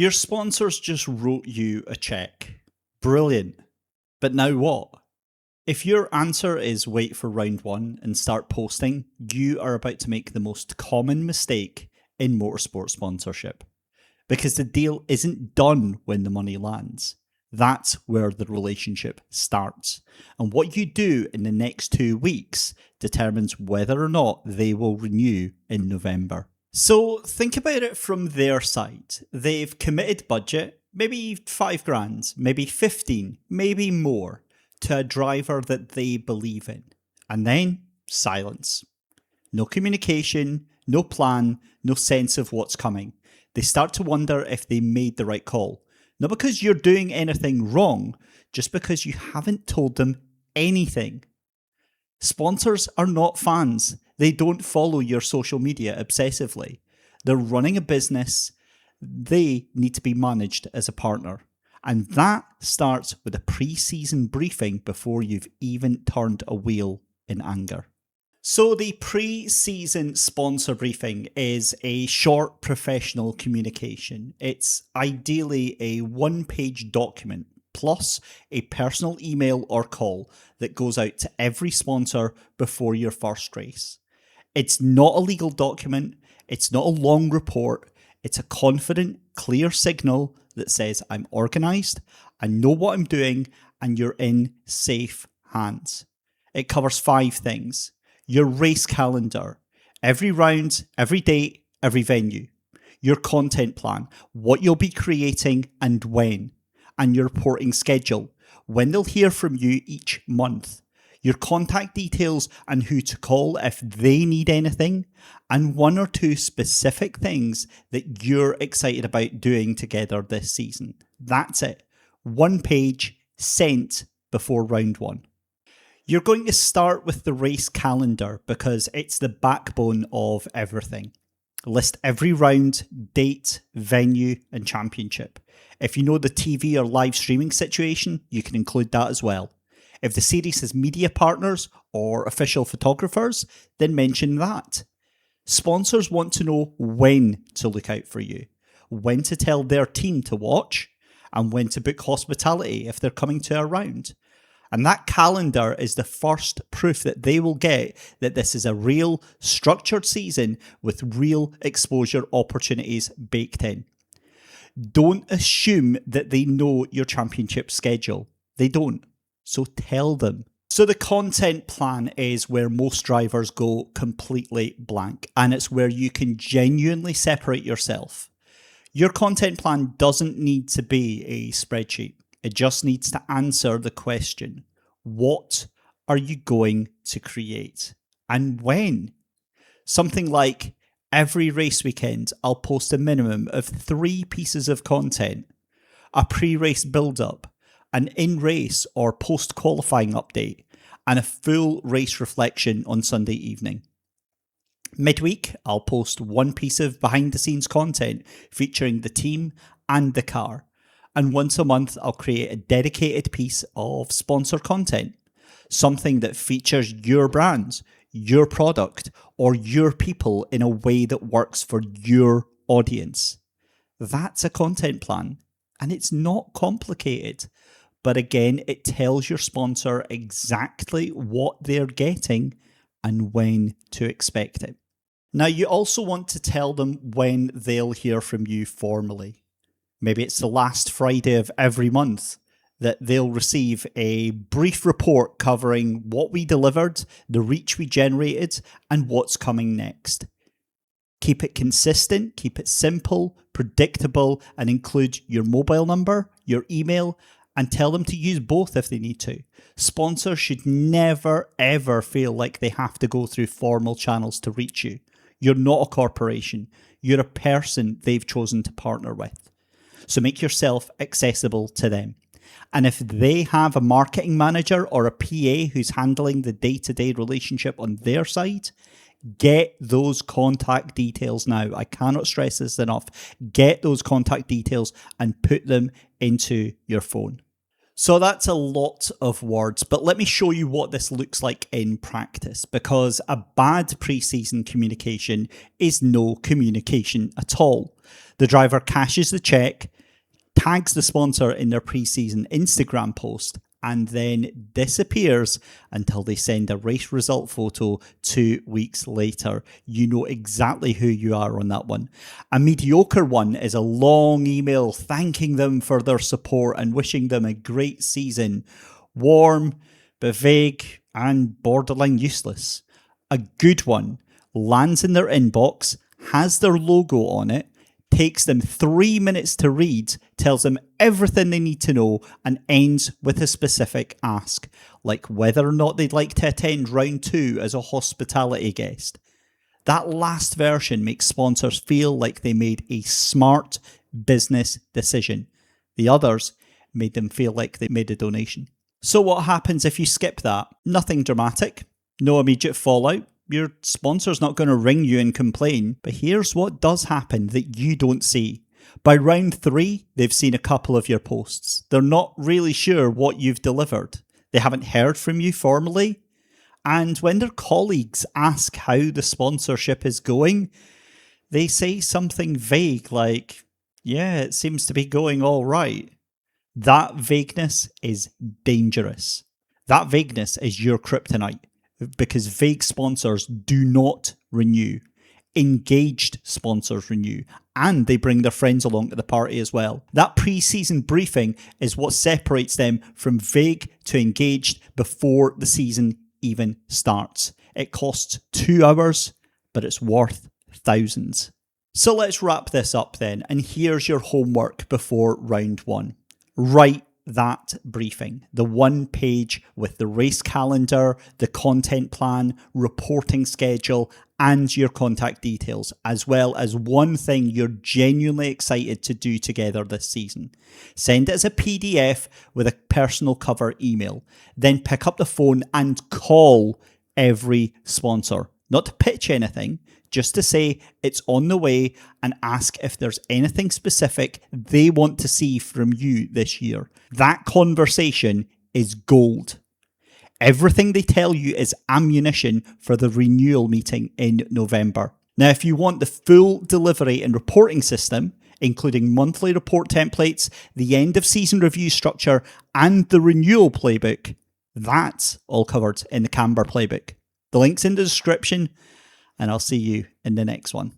Your sponsors just wrote you a check. Brilliant. But now what? If your answer is wait for round one and start posting, you are about to make the most common mistake in motorsport sponsorship. Because the deal isn't done when the money lands. That's where the relationship starts. And what you do in the next 2 weeks determines whether or not they will renew in November. So think about it from their side. They've committed budget, maybe 5 grand, maybe 15, maybe more, to a driver that they believe in. And then silence. No communication, no plan, no sense of what's coming. They start to wonder if they made the right call. Not because you're doing anything wrong, just because you haven't told them anything. Sponsors are not fans. They don't follow your social media obsessively. They're running a business. They need to be managed as a partner. And that starts with a pre-season briefing before you've even turned a wheel in anger. So the pre-season sponsor briefing is a short professional communication. It's ideally a 1-page document plus a personal email or call that goes out to every sponsor before your first race. It's not a legal document. It's not a long report. It's a confident, clear signal that says I'm organised, I know what I'm doing, and you're in safe hands. It covers 5 things. Your race calendar, every round, every date, every venue. Your content plan, what you'll be creating and when. And your reporting schedule, when they'll hear from you each month. Your contact details and who to call if they need anything, and 1 or 2 specific things that you're excited about doing together this season. That's it. 1 page sent before round 1. You're going to start with the race calendar because it's the backbone of everything. List every round, date, venue, and championship. If you know the TV or live streaming situation, you can include that as well. If the series has media partners or official photographers, then mention that. Sponsors want to know when to look out for you, when to tell their team to watch, and when to book hospitality if they're coming to a round. And that calendar is the first proof that they will get that this is a real, structured season with real exposure opportunities baked in. Don't assume that they know your championship schedule. They don't. So tell them. So the content plan is where most drivers go completely blank, and it's where you can genuinely separate yourself. Your content plan doesn't need to be a spreadsheet. It just needs to answer the question, what are you going to create and when? Something like, every race weekend, I'll post a minimum of 3 pieces of content, a pre-race build-up, an in-race or post-qualifying update, and a full race reflection on Sunday evening. Midweek, I'll post 1 piece of behind-the-scenes content featuring the team and the car. And once a month, I'll create a dedicated piece of sponsor content, something that features your brand, your product, or your people in a way that works for your audience. That's a content plan, and it's not complicated. But again, it tells your sponsor exactly what they're getting and when to expect it. Now, you also want to tell them when they'll hear from you formally. Maybe it's the last Friday of every month that they'll receive a brief report covering what we delivered, the reach we generated, and what's coming next. Keep it consistent, keep it simple, predictable, and include your mobile number, your email, and tell them to use both if they need to. Sponsors should never, ever feel like they have to go through formal channels to reach you. You're not a corporation. You're a person they've chosen to partner with. So make yourself accessible to them. And if they have a marketing manager or a PA who's handling the day-to-day relationship on their side, get those contact details now. I cannot stress this enough. Get those contact details and put them into your phone. So that's a lot of words, but let me show you what this looks like in practice, because a bad pre-season communication is no communication at all. The driver cashes the check, tags the sponsor in their pre-season Instagram post, and then disappears until they send a race result photo 2 weeks later. You know exactly who you are on that one. A mediocre one is a long email thanking them for their support and wishing them a great season. Warm, but vague, and borderline useless. A good one lands in their inbox, has their logo on it, takes them 3 minutes to read, tells them everything they need to know, and ends with a specific ask, like whether or not they'd like to attend round 2 as a hospitality guest. That last version makes sponsors feel like they made a smart business decision. The others made them feel like they made a donation. So what happens if you skip that? Nothing dramatic, no immediate fallout. Your sponsor's not going to ring you and complain, but here's what does happen that you don't see. By round 3, they've seen a couple of your posts. They're not really sure what you've delivered. They haven't heard from you formally. And when their colleagues ask how the sponsorship is going, they say something vague like, yeah, it seems to be going all right. That vagueness is dangerous. That vagueness is your kryptonite, because vague sponsors do not renew. Engaged sponsors renew, and they bring their friends along to the party as well. That pre-season briefing is what separates them from vague to engaged before the season even starts. It costs 2 hours, but it's worth thousands. So let's wrap this up then, and here's your homework before round 1. Write that briefing, the 1 page with the race calendar, the content plan, reporting schedule, and your contact details, as well as one thing you're genuinely excited to do together this season. Send it as a PDF with a personal cover email. Then pick up the phone and call every sponsor. Not to pitch anything, just to say it's on the way and ask if there's anything specific they want to see from you this year. That conversation is gold. Everything they tell you is ammunition for the renewal meeting in November. Now, if you want the full delivery and reporting system, including monthly report templates, the end of season review structure, and the renewal playbook, that's all covered in the Canberra playbook. The link's in the description, and I'll see you in the next one.